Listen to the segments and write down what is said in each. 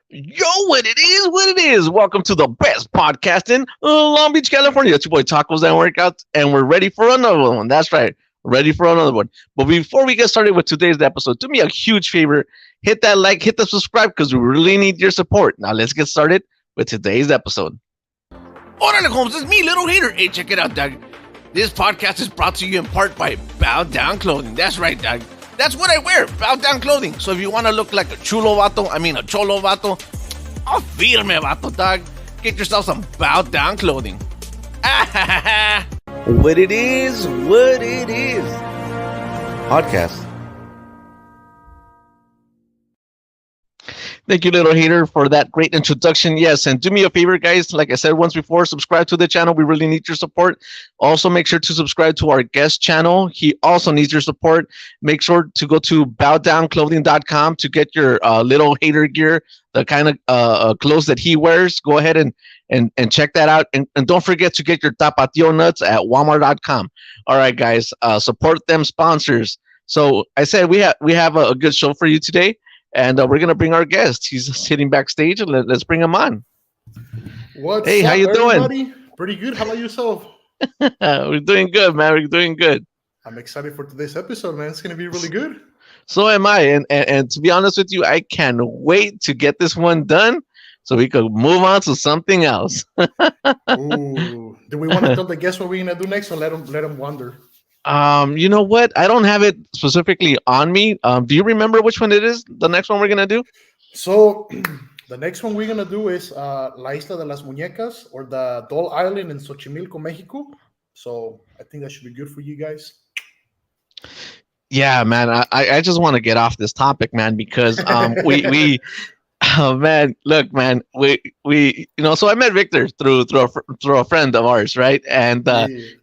Yo, what it is. Welcome to the best podcast in Long Beach, California. It's your boy Tacos and Workouts, and we're ready for another one. That's right, ready for another one. But before we get started with today's episode, do me a huge favor: hit that like, hit the subscribe, because we really need your support. Now let's get started with today's episode. Órale, Holmes, it's me, Little Hater. Hey, check it out, Doug. This podcast is brought to you in part by Bow Down Clothing. That's right, Doug. That's what I wear, Bow Down Clothing. So if you want to look like a chulo vato, a cholo vato, a firme vato, Doug, get yourself some Bow Down Clothing. What it is. Podcast. Thank you, Little Hater, for that great introduction. Yes, and do me a favor, guys. Like I said once before, subscribe to the channel. We really need your support. Also, make sure to subscribe to our guest channel. He also needs your support. Make sure to go to bowdownclothing.com to get your Little Hater gear, the kind of clothes that he wears. Go ahead and check that out. And don't forget to get your Tapatio nuts at walmart.com. All right, guys, support them sponsors. So I said we have a good show for you today. And we're going to bring our guest. He's sitting backstage. And let's bring him on. What's hey, up, how you everybody? doing? Pretty good. How about yourself? We're doing good, man. We're doing good. I'm excited for today's episode, man. It's going to be really good. So am I. And to be honest with you, I can't wait to get this one done so we could move on to something else. Ooh. Do we want to tell the guests what we're going to do next or let them wonder? You know what? I don't have it specifically on me. Do you remember which one it is? The next one we're gonna do? So the next one we're gonna do is La Isla de las Muñecas, or the Doll Island in Xochimilco, Mexico. So I think that should be good for you guys. Yeah, man. I just want to get off this topic, man, because we oh man, look, man, we so I met Victor through a friend of ours, right? And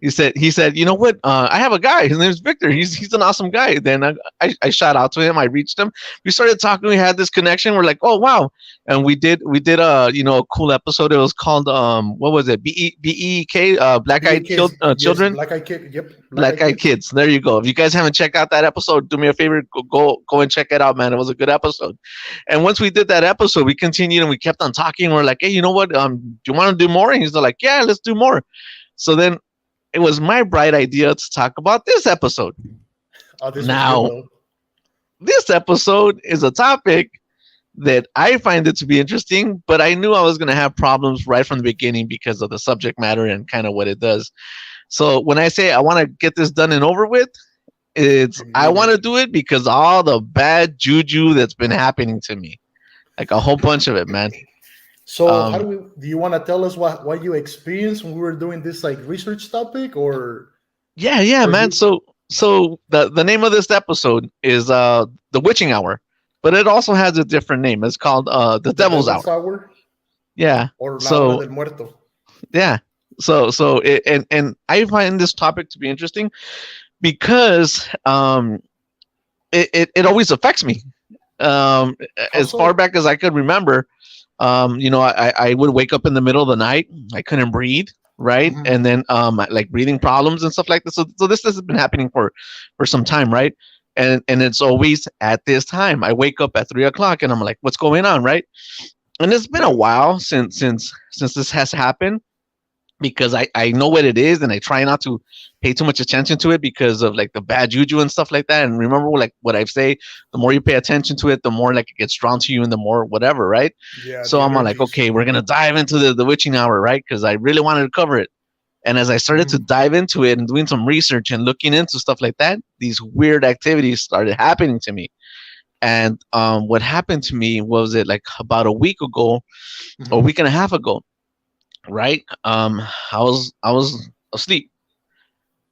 he said, you know what? I have a guy. His name's Victor. He's an awesome guy. Then I shout out to him. I reached him. We started talking. We had this connection. We're like, oh wow! And we did a a cool episode. It was called what was it? BEK Black Eyed Children. Yes, Black Eyed Kid. Yep. Black Eyed Kids. There you go. If you guys haven't checked out that episode, do me a favor, go and check it out, man. It was a good episode. And once we did that episode, we continued and we kept on talking. We're like, hey, you know what? Do you want to do more? And he's like, yeah, let's do more. So then it was my bright idea to talk about this episode. This episode is a topic that I find it to be interesting, but I knew I was going to have problems right from the beginning because of the subject matter and kind of what it does. So when I say I want to get this done and over with, I want to do it because all the bad juju that's been happening to me, like a whole bunch of it, man. So how do you want to tell us what you experienced when we were doing this like research topic, or? Yeah, man. So the name of this episode is the Witching Hour, but it also has a different name. It's called the Devil's Hour. Yeah. Or La Hora del Muerto. Yeah. So and I find this topic to be interesting because it always affects me. As far back as I could remember, I would wake up in the middle of the night. I couldn't breathe, right? Mm-hmm. And then like breathing problems and stuff like this. So this has been happening for some time, right? And it's always at this time. I wake up at 3:00 and I'm like, what's going on, right? And it's been a while since this has happened, because I know what it is and I try not to pay too much attention to it because of like the bad juju and stuff like that. And remember, like what I say, the more you pay attention to it, the more like it gets drawn to you and the more whatever, right? Yeah. So I'm like, okay, we're going to dive into the Witching Hour, right? Because I really wanted to cover it. And as I started to dive into it and doing some research and looking into stuff like that, these weird activities started happening to me. And what happened to me was about a week ago, a week and a half ago, right? I was asleep,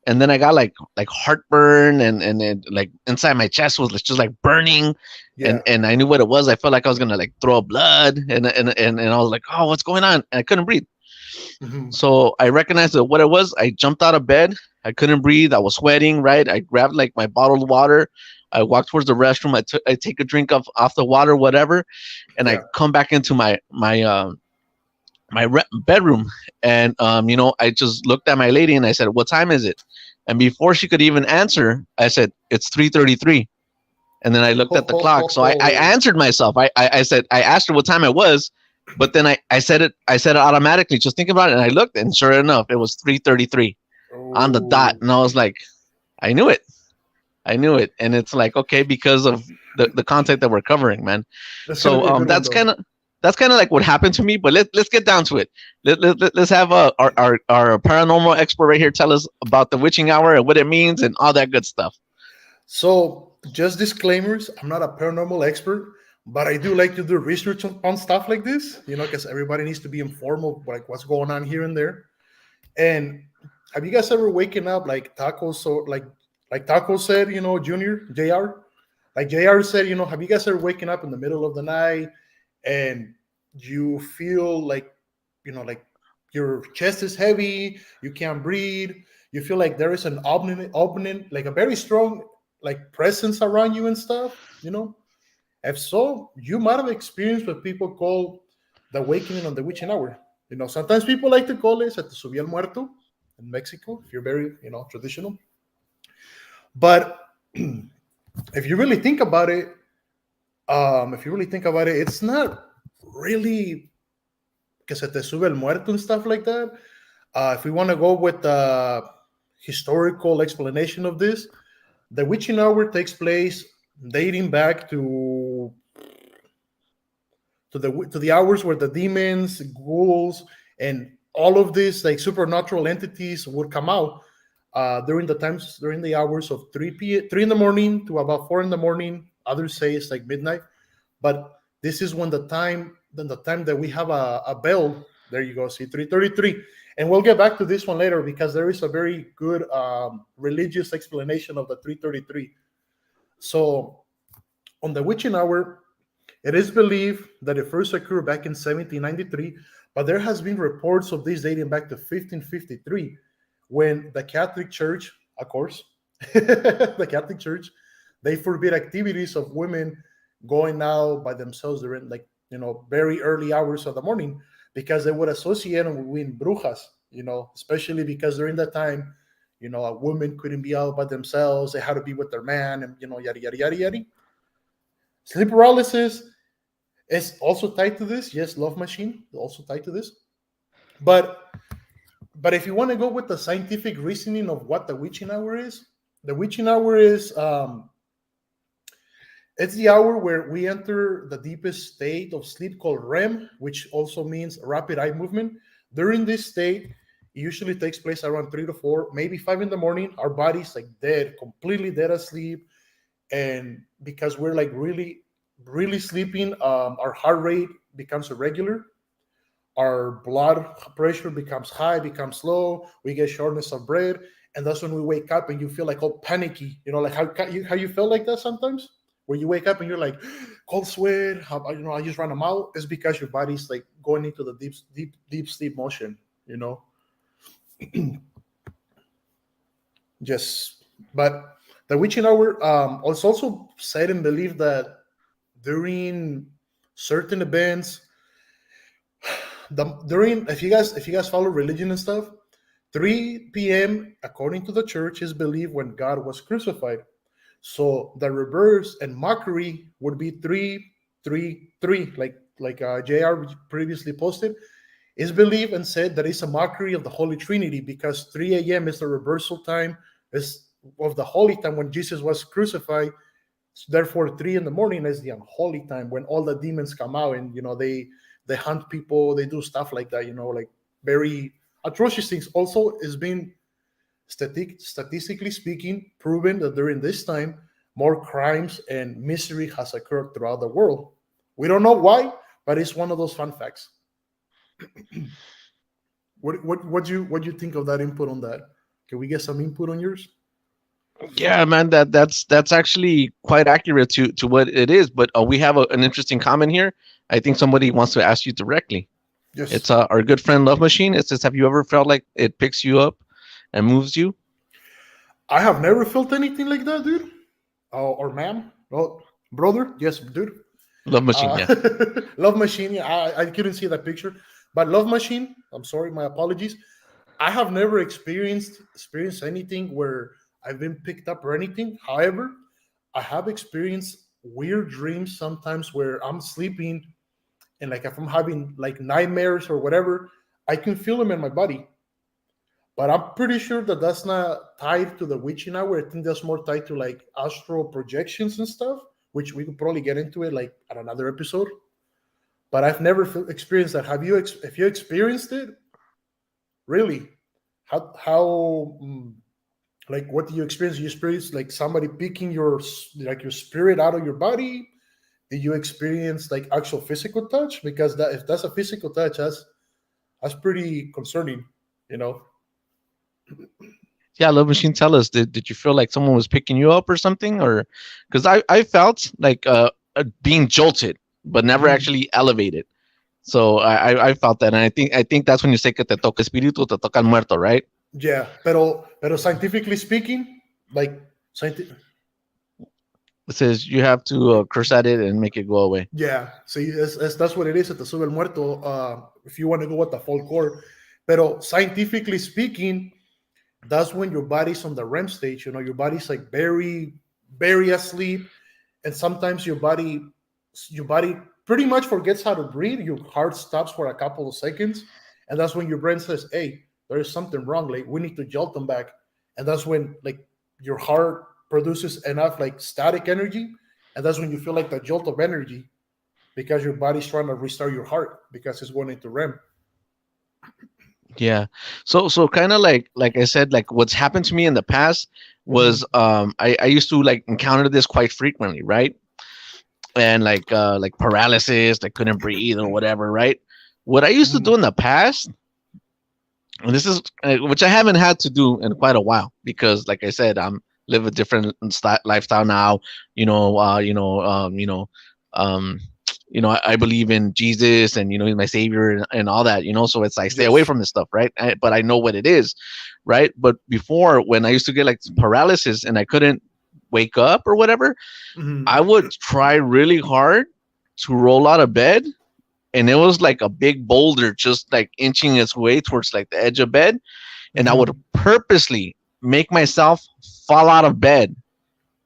and then I got like heartburn and it, like inside my chest was just like burning, and I knew what it was. I felt like I was gonna like throw up blood, and I was like, oh, what's going on? And I couldn't breathe. So I recognized that what it was. I jumped out of bed. I couldn't breathe. I was sweating, right? I grabbed like my bottled water. I walked towards the restroom. I take a drink off the water, whatever, and I come back into my bedroom, and I just looked at my lady and I said, "What time is it?" And before she could even answer, I said, "It's 3:33." And then I looked Ho, at the ho, ho, clock. So I ho. answered myself. I said, I asked her what time it was, but then I said it automatically. Just think about it. And I looked, and sure enough, it was 3:33 on the dot. Oh, And I was like, I knew it. I knew it. And it's like, okay, because of the content that we're covering, man. that's gonna So be a good one though. that's kind of like what happened to me. But let's get down to it. Let's have our paranormal expert right here tell us about the witching hour and what it means and all that good stuff. So, just disclaimers: I'm not a paranormal expert, but I do like to do research on stuff like this. Because everybody needs to be informed of like what's going on here and there. And have you guys ever waken up like Taco so like Taco said, Junior Jr. Like Jr. said, have you guys ever waken up in the middle of the night and you feel like your chest is heavy, you can't breathe, you feel like there is an opening, like a very strong like presence around you and stuff. If so, you might have experienced what people call the awakening on the witching hour. Sometimes people like to call it at the Subí al Muerto in Mexico, if you're very, traditional. But if you really think about it, it's not really que se te sube el muerto and stuff like that. If we want to go with the historical explanation of this, the witching hour takes place dating back to the hours where the demons, ghouls, and all of these like supernatural entities would come out during the hours of 3 in the morning to about 4 in the morning. Others say it's like midnight, but this is when the time that we have a bell. There you go, see 3:33, and we'll get back to this one later because there is a very good religious explanation of the 3:33. So on the witching hour, it is believed that it first occurred back in 1793, but there has been reports of this dating back to 1553, when the Catholic Church, of course, the Catholic Church, they forbid activities of women going out by themselves during very early hours of the morning because they would associate them with brujas, especially because during that time, a woman couldn't be out by themselves. They had to be with their man and, yada, yada, yada, yada. Sleep paralysis is also tied to this. Yes, love machine also tied to this. But if you want to go with the scientific reasoning of what the witching hour is, the witching hour is it's the hour where we enter the deepest state of sleep called REM, which also means rapid eye movement. During this state, it usually takes place around 3 to 4, maybe 5 in the morning. Our body's like dead, completely dead asleep. And because we're like really, really sleeping, our heart rate becomes irregular. Our blood pressure becomes high, becomes low. We get shortness of breath. And that's when we wake up and you feel like all panicky. Like how you feel like that sometimes? Where you wake up and you're like cold sweat, I just ran a mouth. It's because your body's like going into the deep sleep motion, Just, but the witching hour it's also said and believed that during certain events, if you guys follow religion and stuff, 3 p.m. according to the church is believed when God was crucified. So the reverse and mockery would be 3:33, like JR previously posted. Is believed and said that it's a mockery of the Holy Trinity because 3 a.m. is the reversal time is of the holy time when Jesus was crucified. Therefore, 3 in the morning is the unholy time when all the demons come out and they hunt people, they do stuff like that, like very atrocious things. Also, it's been statistically speaking proven that during this time more crimes and misery has occurred throughout the world. We don't know why, but it's one of those fun facts. What do you think of that input on that? Can we get some input on yours? Yeah, man, that's actually quite accurate to what it is. But we have an interesting comment here. I think somebody wants to ask you directly. Yes. It's our good friend Love Machine. It says, have you ever felt like it picks you up and moves you? I have never felt anything like that, dude. Or ma'am. Oh, brother. Yes, dude. Love Machine, yeah. Love Machine. Yeah, I couldn't see that picture. But Love Machine, I'm sorry, my apologies. I have never experienced anything where I've been picked up or anything. However, I have experienced weird dreams sometimes where I'm sleeping and like if I'm having like nightmares or whatever, I can feel them in my body. But I'm pretty sure that that's not tied to the witching hour. I think that's more tied to like astral projections and stuff, which we could probably get into it like at another episode. But I've never experienced that. Have you? If you experienced it, really? How like what do you experience? You experience like somebody picking your spirit out of your body? Did you experience like actual physical touch? Because that if that's a physical touch, that's pretty concerning. You know. Yeah, Love Machine, tell us, did you feel like someone was picking you up or something? Or because I felt like being jolted, but never Mhm. actually elevated. So I felt that. And I think that's when you say que te toca espíritu, te toca el muerto, right? Yeah, pero scientifically speaking, like scientific. It says you have to curse at it and make it go away. Yeah, see, that's what it is. At the sube el muerto. If you want to go with the folklore, pero scientifically speaking, that's when your body's on the REM stage. You know, your body's like very asleep, and sometimes your body pretty much forgets how to breathe. Your heart stops for a couple of seconds, and that's when your brain says, "Hey, there is something wrong. Like we need to jolt them back." And that's when like your heart produces enough like static energy, and that's when you feel like the jolt of energy because your body's trying to restart your heart because it's going into REM. Yeah. So kind of like I said, like what's happened to me in the past was Mhm. I used to like encounter this quite frequently, right? And like paralysis, like couldn't breathe or whatever, right? What I used to do Mhm. in the past, and this is which I haven't had to do in quite a while because, like I said, I'm live a different lifestyle now. You know, um, I believe in Jesus and he's my savior and all that. So it's I stay away Yes. from this stuff, right? But I know what it is, right? But before, when I used to get like paralysis and I couldn't wake up or whatever, I Mhm. would try really hard to roll out of bed, and it was like a big boulder just like inching its way towards like the edge of bed, and I would Mhm. purposely make myself fall out of bed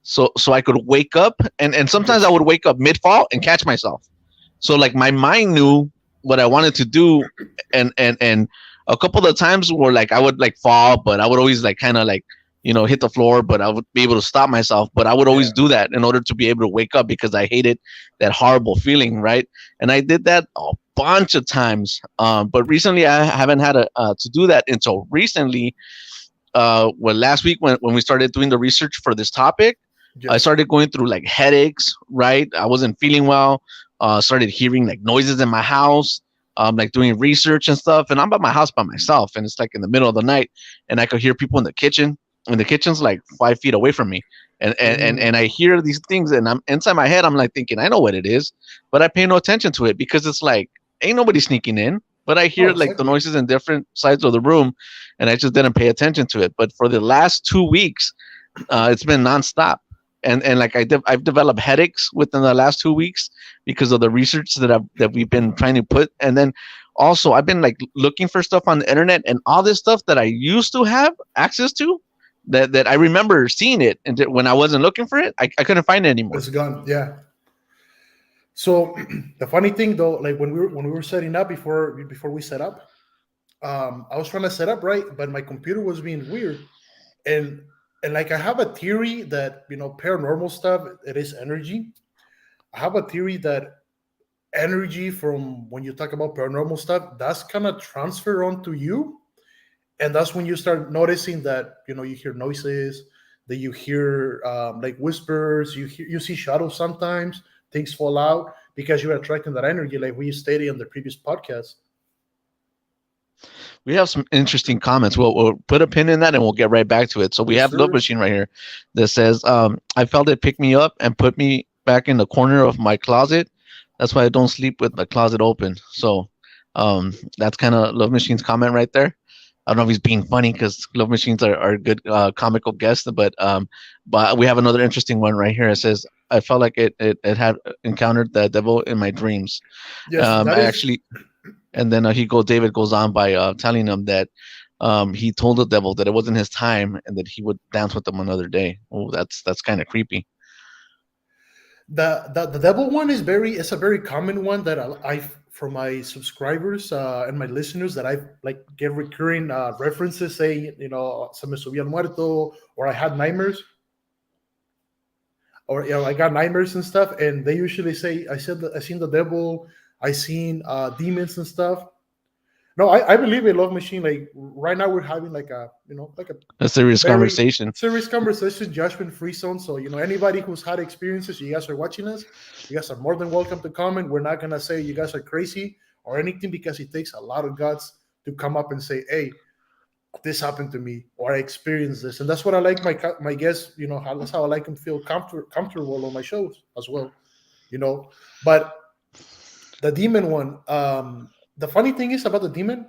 so I could wake up, and sometimes I Yes. would wake up mid fall and catch myself. So like my mind knew what I wanted to do, and a couple of times where like I would like fall, but I would always like kind of like hit the floor, but I would be able to stop myself. But I would always Yeah. do that in order to be able to wake up because I hated that horrible feeling, right? And I did that a bunch of times. But recently I haven't had to do that until recently. Well, last week when we started doing the research for this topic, I Yes. started going through like headaches, right? I wasn't feeling well. Started hearing like noises in my house, like doing research and stuff. And I'm by my house by myself, and it's like in the middle of the night, and I could hear people in the kitchen, and the kitchen's like 5 feet away from me, and I Mm. hear these things, and I'm inside my head. I'm like thinking, I know what it is, but I pay no attention to it because it's like ain't nobody sneaking in. But I No, hear like the exactly. noises in different sides of the room, and I just didn't pay attention to it. But for the last 2 weeks, it's been nonstop, and like I've developed headaches within the last 2 weeks because of the research that we've been trying to put. And then also I've been like looking for stuff on the internet, and all this stuff that I used to have access to, that I remember seeing it, and when I wasn't looking for it, I couldn't find it anymore. It's gone. Yeah. So the funny thing though, like when we were setting up before we set up, I was trying to set up right, but my computer was being weird, and and like I have a theory that paranormal stuff it is energy. I have a theory that energy from when you talk about paranormal stuff that's kind of transfer onto you, and that's when you start noticing that you hear noises, that you hear like whispers, you see shadows sometimes, things fall out because you're attracting that energy, like we stated on the previous podcast. We have some interesting comments. We'll put a pin in that and we'll get right back to it. So we Yes, have Love sir. Machine right here that says, I felt it pick me up and put me back in the corner of my closet. That's why I don't sleep with the closet open. So that's kind of Love Machine's comment right there. I don't know if he's being funny because Love Machines are good comical guests, but we have another interesting one right here. It says, I felt like it had encountered the devil in my dreams. Yes, that I is. actually and then David goes on by telling him that he told the devil that it wasn't his time and that he would dance with them another day. Oh, that's kind of creepy. The devil one is very, it's a very common one that I for my subscribers and my listeners that I like get recurring references saying, se me subía el muerto, or I had nightmares, or I got nightmares and stuff, and they usually say I said that I seen the devil, I seen demons and stuff. No, I believe in Love Machine. Like right now, we're having like a A serious very conversation. serious conversation, judgment free zone. So anybody who's had experiences, you guys are watching us, you guys are more than welcome to comment. We're not gonna say you guys are crazy or anything, because it takes a lot of guts to come up and say, "Hey, this happened to me," or "I experienced this," and that's what I like my guests. That's how I like them feel comfortable on my shows as well. But the demon one, the funny thing is about the demon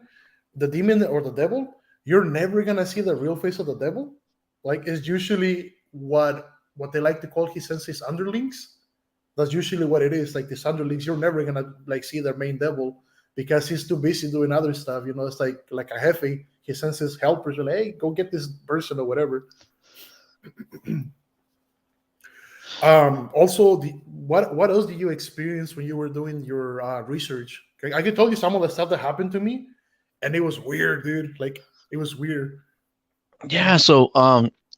or the devil, you're never gonna see the real face of the devil. Like, it's usually what they like to call, he sends his underlings. That's usually what it is. Like, these underlings, you're never gonna like see their main devil, because he's too busy doing other stuff. It's like a jefe. He sends his helpers, like, "Hey, go get this person," or whatever. Also, what else did you experience when you were doing your research? I could tell you some of the stuff that happened to me, and it was weird, dude. Like, it was weird. Yeah. So,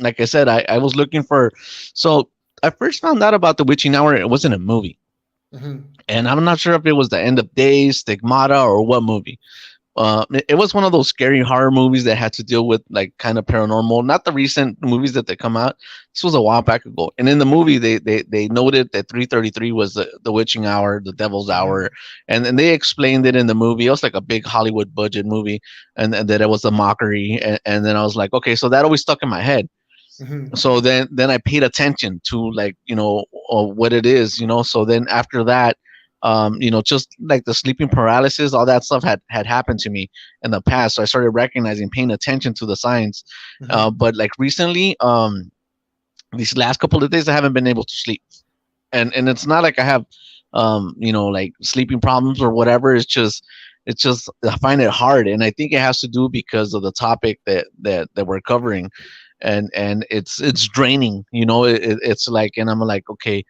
like I said, I was looking for. So I first found out about the Witching Hour. It wasn't a movie, Hmm. and I'm not sure if it was the End of Days, Stigmata, or what movie. It was one of those scary horror movies that had to deal with like kind of paranormal, not the recent movies that they come out. This was a while back ago. And in the movie, they noted that 3:33 was the witching hour, the devil's hour. Hmm. And they explained it in the movie. It was like a big Hollywood budget movie, and that it was a mockery. And then I was like, okay, so that always stuck in my head. Hmm. So then I paid attention to, like, what it is. So then after that, just like the sleeping paralysis, all that stuff had happened to me in the past. So I started recognizing, paying attention to the signs. Hmm. But like recently, these last couple of days, I haven't been able to sleep, and it's not like I have like sleeping problems or whatever. It's just I find it hard, and I think it has to do because of the topic that we're covering, and it's draining. It's like, and I'm like, okay,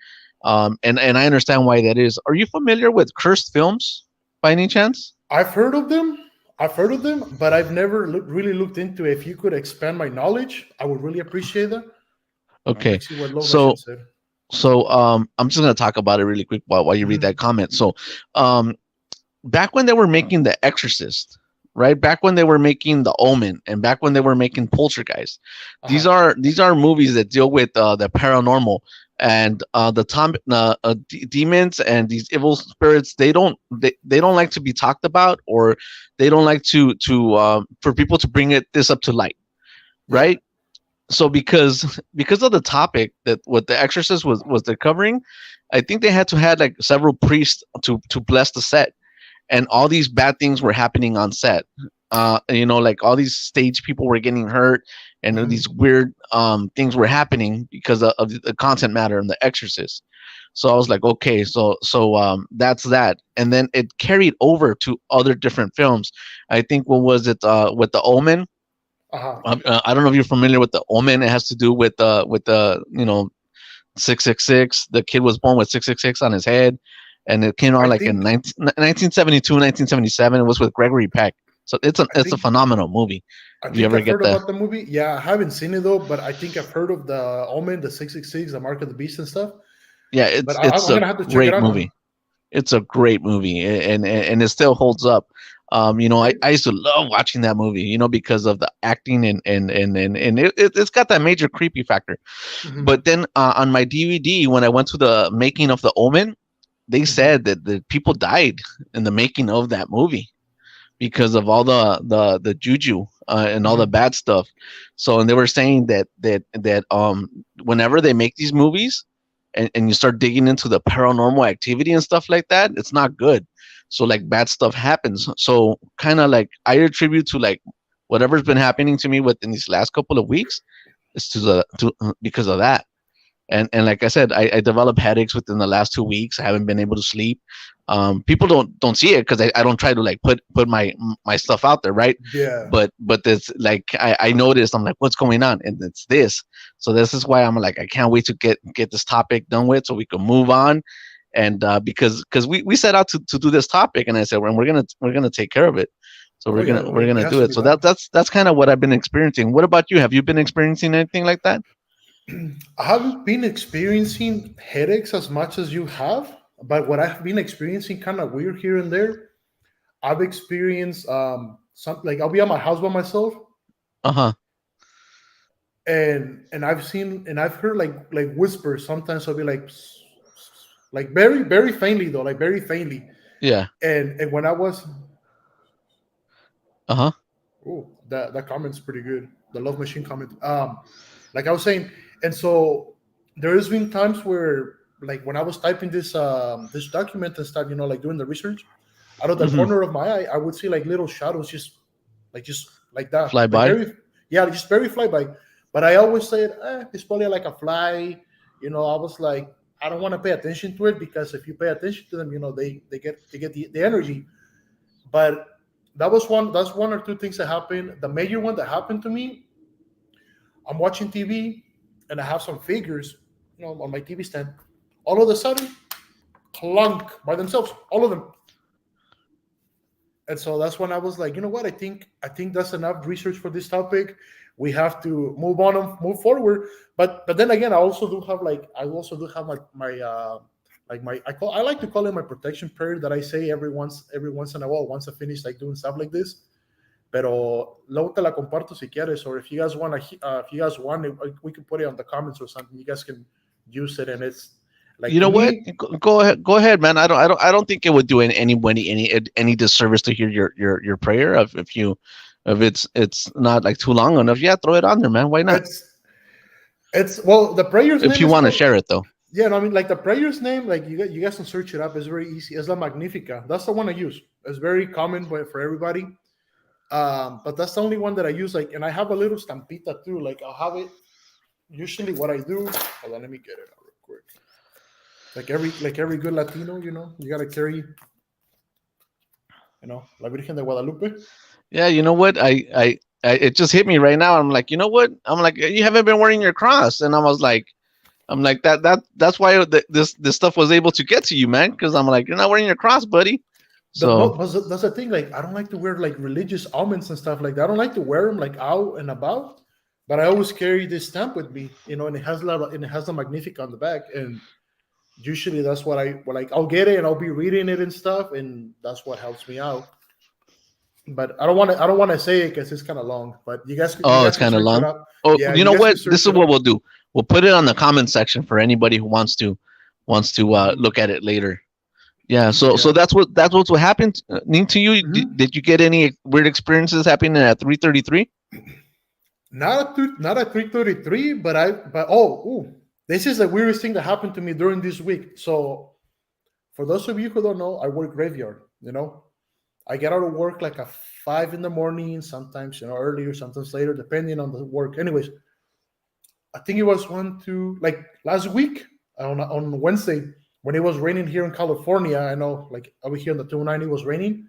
and I understand why that is. Are you familiar with cursed films by any chance? I've heard of them. I've heard of them, but I've never really looked into it. If you could expand my knowledge, I would really appreciate that. Okay, Let's see what Low Mission so said. I'm just gonna talk about it really quick while you read that Hmm. comment. So, um, back when they were making The Exorcist, right? Back when they were making The Omen, and back when they were making Poltergeist, these Uh-huh. are these are movies that deal with the paranormal and demons and these evil spirits. They don't like to be talked about, or they don't like to for people to bring this up to light, Yeah. right? So because of the topic that what The Exorcist was they're covering, I think they had to had like several priests to bless the set, and all these bad things were happening on set. Like all these stage people were getting hurt, and these Hmm. weird things were happening because of the content matter in The Exorcist. So I was like, okay, so that's that, and then it carried over to other different films. I think, what was it, with The Omen? Uh-huh. I don't know if you're familiar with The Omen. It has to do with the 666. The kid was born with 666 on his head, and it came I out like in think 1972, 1977. It was with Gregory Peck. So I it's a think phenomenal movie. I If you think ever I've get heard the about the movie. Yeah, I haven't seen it though, but I think I've heard of the Omen, the 666, the Mark of the Beast and stuff. Yeah, But it's I'm a gonna have to check it great out. movie. It's a great movie, and it still holds up. Right. I used to love watching that movie, because of the acting, and it's got that major creepy factor. But Hmm. then, on my DVD, when I went to the making of The Omen, they Hmm. said that the people died in the making of that movie because of all the juju, and all the Hmm. bad stuff. So, and they were saying that whenever they make these movies, and you start digging into the paranormal activity and stuff like that, it's not good. So like bad stuff happens. So kind of like I attribute to like whatever's been happening to me within these last couple of weeks is to because of that. And like I said, I developed headaches within the last 2 weeks. I haven't been able to sleep. People don't see it because I don't try to like put my stuff out there, right? Yeah. But there's like I noticed, I'm like, what's going on? And it's this. So this is why I'm like, I can't wait to get this topic done with so we can move on. And because we set out to do this topic, and I said, well, we're gonna take care of it. So Oh yeah, we're it gonna has do to it. be So done. that's kind of what I've been experiencing. What about you? Have you been experiencing anything like that? I haven't been experiencing headaches as much as you have, but what I've been experiencing kind of weird here and there. I've experienced something like I'll be at my house by myself, Uh-huh. and I've seen and I've heard like whispers. Sometimes I'll be like very very faintly though, like very faintly. Yeah. And when I was Uh-huh. oh that comment's pretty good. The love machine comment. Like I was saying, and so there has been times where like when I was typing this document and stuff, like doing the research, out of the Hmm. corner of my eye, I would see like little shadows just like that. Fly Like by. very yeah, just very flyby. But I always said, it's probably like a fly. I was like, I don't want to pay attention to it because if you pay attention to them, they get the energy. But that's one or two things that happened. The major one that happened to me, I'm watching TV and I have some figures, on my TV stand. All of a sudden, clunk by themselves, all of them. And so that's when I was like, you know what? I think that's enough research for this topic. We have to move on and move forward. But then again, I also do have my I like to call it my protection period that I say every once in a while once I finish like doing stuff like this. Pero luego te la comparto si quieres, or if you guys want it, we can put it on the comments or something. You guys can use it, and it's like You to know what? me, Go ahead, man. I don't think it would do anybody any disservice to hear your prayer if it's not like too long enough. Yeah, throw it on there, man. Why not? it's well, the prayer's If name you is want to called. share it though. Yeah, no, I mean, like the prayer's name, like you guys can search it up. It's very easy. It's La Magnifica. That's the one I use. It's very common for everybody. But that's the only one that I use. Like, and I have a little stampita too. Like, I'll have it. Usually, what I do. Hold on, let me get it out real quick. Like every good Latino, you gotta carry, La Virgen de Guadalupe. Yeah, you know what? It just hit me right now. I'm like, you know what? I'm like, you haven't been wearing your cross, and I'm like that's why this stuff was able to get to you, man. Because I'm like, you're not wearing your cross, buddy. No, So that's the thing. Like, I don't like to wear like religious almonds and stuff like that. I don't like to wear them like out and about. But I always carry this stamp with me, and it has the Magnifica on the back. And usually that's what like. I'll get it and I'll be reading it and stuff, and that's what helps me out. But I don't want to say it because it's kind of long. But you oh, guys it's can kind of search it long. up. Oh, Yeah, you you know guys can what? This search is it what up. we'll do. We'll put it on the comment section for anybody who wants to Mhm. look at it later. Yeah. So Yeah. that's what happened. Ning, to you. Mhm. Did you get any weird experiences happening at 3:33? Not at 3:33, but this is the weirdest thing that happened to me during this week. So for those of you who don't know, I work graveyard. I get out of work like at 5 in the morning, sometimes earlier, sometimes later, depending on the work. Anyways, I think it was one, two, like last week on Wednesday when it was raining here in California. I know, like over here on the 290 it was raining.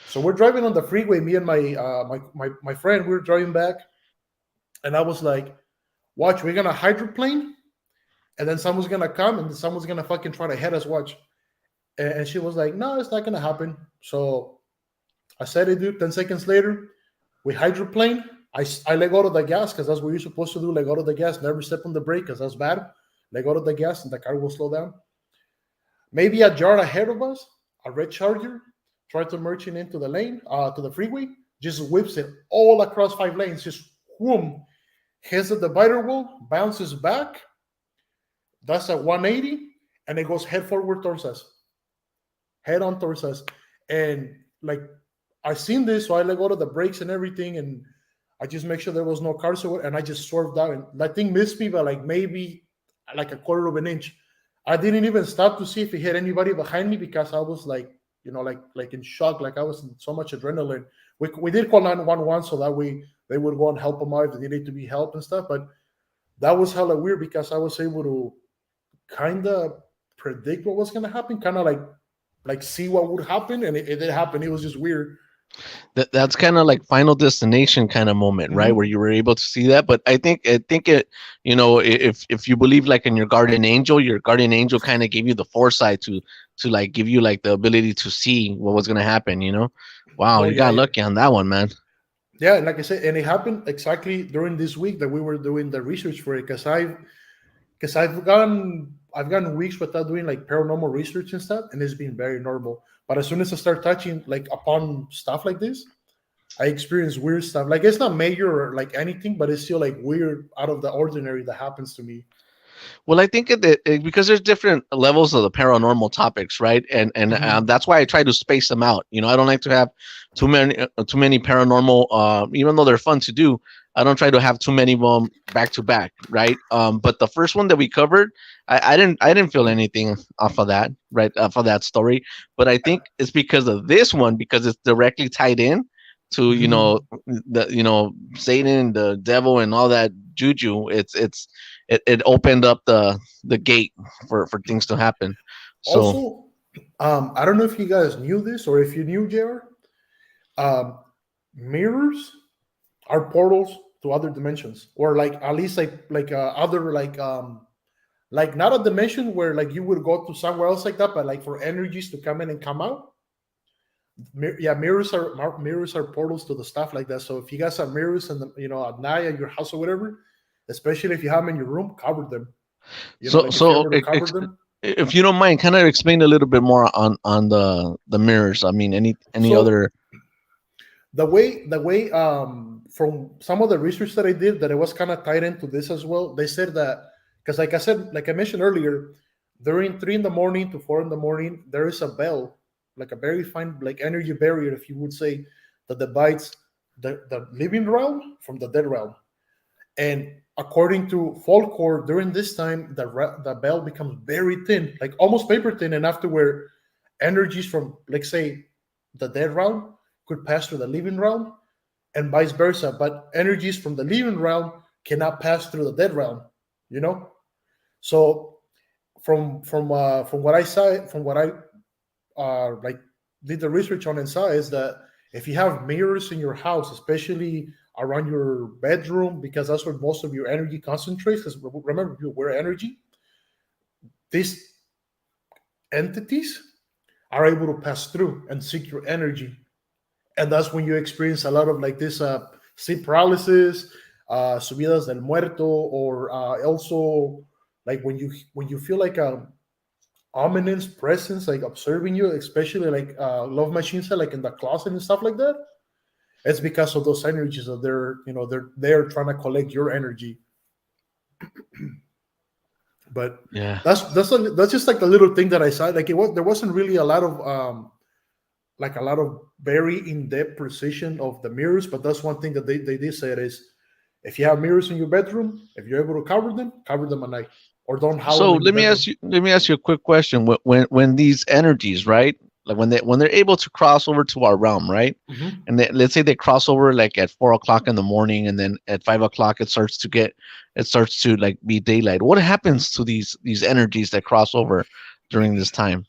So we're driving on the freeway, me and my friend. We were driving back, and I was like, "Watch, we're gonna hydroplane, and then someone's gonna come, and someone's gonna fucking try to head us. Watch." And she was like, "No, it's not gonna happen." So I said it, dude. 10 seconds later, we hydroplane. I let go of the gas because that's what you're supposed to do. Let go of the gas. Never step on the brake because that's bad. Let go of the gas, and the car will slow down. Maybe a yard ahead of us, a red Charger tried to merge into the lane, to the freeway, just whips it all across 5 lanes, just whoom, hits the divider wall, bounces back, does a 180, and it goes head forward towards us, head on towards us. And like, I seen this, so I let go of the brakes and everything, and I just make sure there was no cars over, and I just swerved out. And that thing missed me by like maybe like a quarter of an inch. I didn't even stop to see if it hit anybody behind me because I was like, like in shock, like I was in so much adrenaline. We did call 911 so that way they would go and help them out if they needed to be helped and stuff. But that was hella weird because I was able to kind of predict what was gonna happen, kind of like see what would happen, and it did happen. It was just weird. That's kind of like Final Destination kind of moment, right, where Hmm. you were able to see that. But I think it, if you believe like in your guardian angel kind of gave you the foresight to like give you like the ability to see what was gonna happen. Wow, Oh you yeah, got yeah, lucky on that one, man. yeah. And like I said, and it happened exactly during this week that we were doing the research for it, because I've gotten weeks without doing like paranormal research and stuff, and it's been very normal. But as soon as I start touching like upon stuff like this, I experience weird stuff. Like it's not major or like anything, but it's still like weird, out of the ordinary that happens to me. Well, I think because there's different levels of the paranormal topics, right? And Hmm. that's why I try to space them out. I don't like to have too many paranormal. Even though they're fun to do, I don't try to have too many of them back to back, right? But the first one that we covered, I didn't feel anything off of that, right? Off of that story. But I think it's because of this one, because it's directly tied in to Hmm. Satan, the devil, and all that juju. It opened up the gate for things to happen. So Also, I don't know if you guys knew this or if you knew, JR. Um, Mirrors are portals to other dimensions, or like at least like other like not a dimension where like you would go to somewhere else like that, but like for energies to come in and come out. Yeah, mirrors are portals to the stuff like that. So if you guys have mirrors and at night at your house or whatever, especially if you have them in your room, cover them. so Like if you're so able to cover them. if you don't mind, kind of explain a little bit more on the mirrors. I mean, any So other. the way from some of the research that I did, that it was kind of tied into this as well. They said that because like I mentioned earlier, during 3 in the morning to 4 in the morning, there is a bell, like a very fine like energy barrier, if you would say, that divides the living realm from the dead realm. And according to folklore, during this time, the bell becomes very thin, like almost paper thin, enough to where energies from, like, say, the dead realm could pass through the living realm, and vice versa. But energies from the living realm cannot pass through the dead realm. You know. So from what I saw, from what I like did the research on and saw, is that if you have mirrors in your house, especially around your bedroom, because that's where most of your energy concentrates. Because remember, we're energy. These entities are able to pass through and seek your energy, and that's when you experience a lot of like this sleep paralysis, subidas del muerto, or also like when you feel like a ominous presence like observing you, especially like love machines like in the closet and stuff like that. It's because of those energies that they're trying to collect your energy. But Yeah. that's just like a little thing that I saw. Like there wasn't really a lot of very in-depth precision of the mirrors, but that's one thing that they did say, it is, if you have mirrors in your bedroom, if you're able to cover them at night, or don't have So them in your bedroom. let me ask you a quick question. When these energies, right, like when they're able to cross over to our realm, right, Mhm. and let's say they cross over like at 4 o'clock in the morning, and then at 5 o'clock it starts to like be daylight. What happens to these energies that cross over during this time?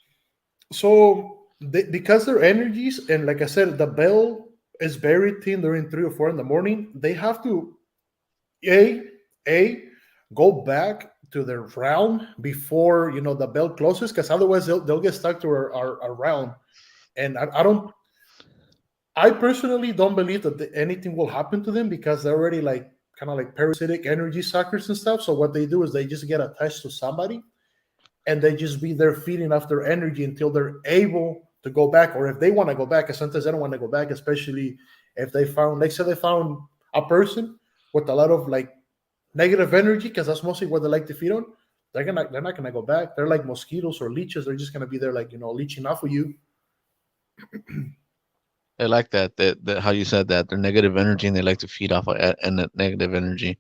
So because their energies, and like I said, the bell is very thin during 3 or 4 in the morning. They have to a a go back to their realm before the bell closes, because otherwise they'll get stuck to our realm. And I personally don't believe that anything will happen to them, because they're already like kind of like parasitic energy suckers and stuff. So what they do is they just get attached to somebody, and they just be there feeding off their energy until they're able to go back, or if they want to go back. Because sometimes they don't want to go back, especially if they found, like, say, they found a person with a lot of like negative energy, because that's mostly what they like to feed on. They're not gonna go back. They're like mosquitoes or leeches. They're just gonna be there, like, leeching off of you. I like that how you said that they're negative energy and they like to feed off of and that negative energy.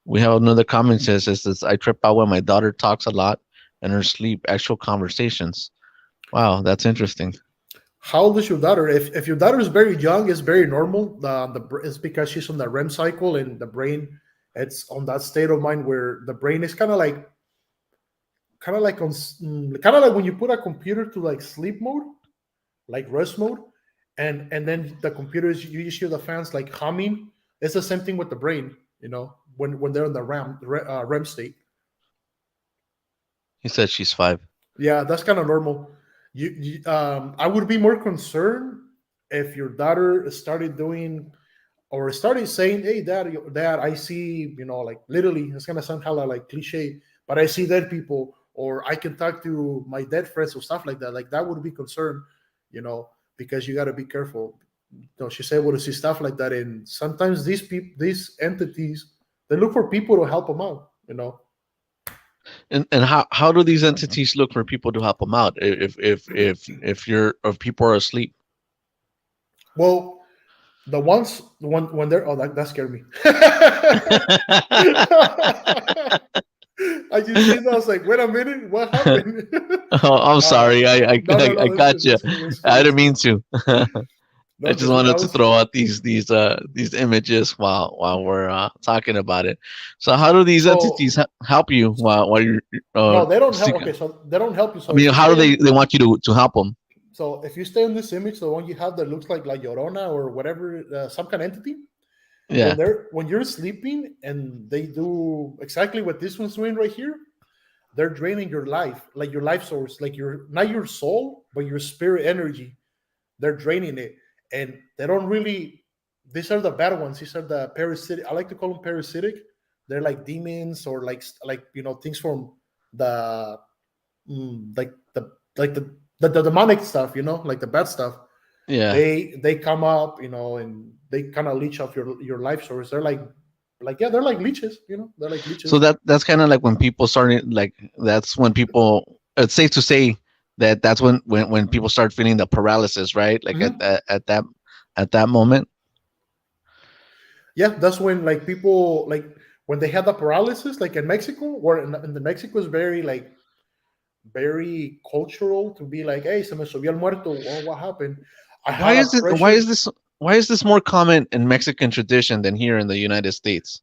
We have another comment says I trip out when my daughter talks a lot in her sleep, actual conversations. Wow, that's interesting. How old is your daughter? If your daughter is very young, it's very normal. It's because she's on the REM cycle, and the brain It's on that state of mind where the brain is kind of like when you put a computer to like sleep mode, like rest mode, and then the computer is, you just hear the fans like humming. It's the same thing with the brain, when they're in the REM state. He said she's 5. Yeah, that's kind of normal. I would be more concerned if your daughter started doing or started saying, "Hey, dad, I see, like literally, it's gonna sound hella like cliche, but I see dead people, or I can talk to my dead friends or stuff like that." Like that would be concern, because you got to be careful. She's able to see stuff like that, and sometimes these entities, they look for people to help them out. And how do these entities look for people to help them out if people are asleep? Well, the ones when they're that scared me. I just seen that. I was like, wait a minute, what happened? Oh, I'm sorry. No, I that's got good, you. that's good, that's good, I that's didn't good. mean to. I No, just because I wanted to was throw out these images while we're talking about it. So how do these entities so help you while you're no, they don't help. seeking? Okay, so they don't help you. I So mean, how do they want you to help them? if you stay in this image, the one you have that looks like La Llorona or whatever, some kind of entity, Yeah, when you're sleeping and they do exactly what this one's doing right here, they're draining your life, like your life source, like your not your soul, but your spirit energy. They're draining it, and they don't really. These are the bad ones. These are the parasitic. I like to call them parasitic. They're like demons or like things from the like the demonic stuff. Like the bad stuff. yeah. They come up, and they kind of leech off your life source. They're like yeah, they're like leeches. They're like So leeches. that's kind of like when people starting like that's when people. It's safe to say that that's when people start feeling the paralysis, right? Like Mhm. at that moment. Yeah, that's when like people like when they had the paralysis, like in Mexico, or in the Mexico is very like very cultural to be like, hey, se me subió el muerto. Oh, what happened? I Why had a is it? pressure. Why is this more common in Mexican tradition than here in the United States?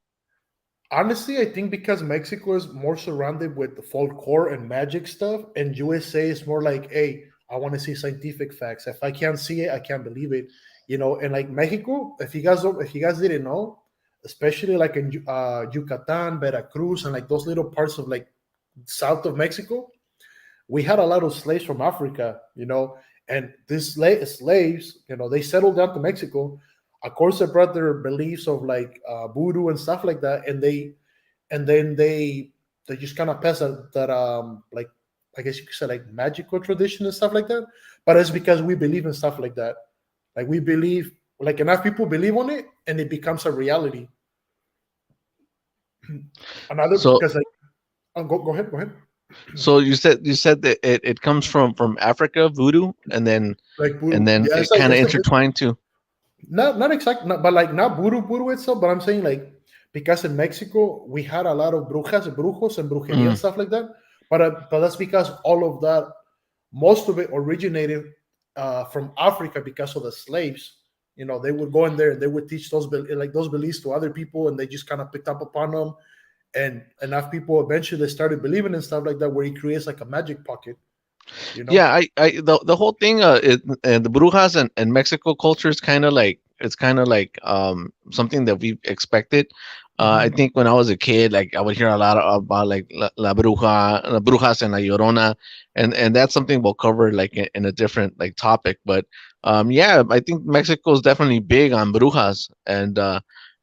Honestly, I think because Mexico is more surrounded with the folklore and magic stuff, and USA is more like, hey, I want to see scientific facts. If I can't see it, I can't believe it. And like Mexico, if you guys didn't know, especially like in Yucatan, Veracruz, and like those little parts of like south of Mexico, we had a lot of slaves from Africa, and these slaves, they settled down to Mexico. Of course, they brought their beliefs of like voodoo and stuff like that, and then they just kind of pass that like I guess you could say like magical tradition and stuff like that. But it's because we believe in stuff like that. Like we believe, like enough people believe on it, and it becomes a reality. Another So because like go ahead, go ahead. so you said that it comes from Africa, voodoo, Like and voodoo, then yeah, it kind of intertwined too. not exact, but like not voodoo itself. But I'm saying like because in Mexico we had a lot of brujos, and brujeria and Mm. stuff like that. But that's because all of that, most of it originated from Africa because of the slaves. They would go in there and they would teach those beliefs to other people, and they just kind of picked up upon them. And enough people eventually started believing in stuff like that, where he creates like a magic pocket. You know. Yeah, the whole thing, the brujas and Mexico culture is kind of like something that we've expected. I Hmm. think when I was a kid, like I would hear a lot about like la brujas and la llorona, and that's something we'll cover like in a different like topic. But yeah, I think Mexico is definitely big on brujas, and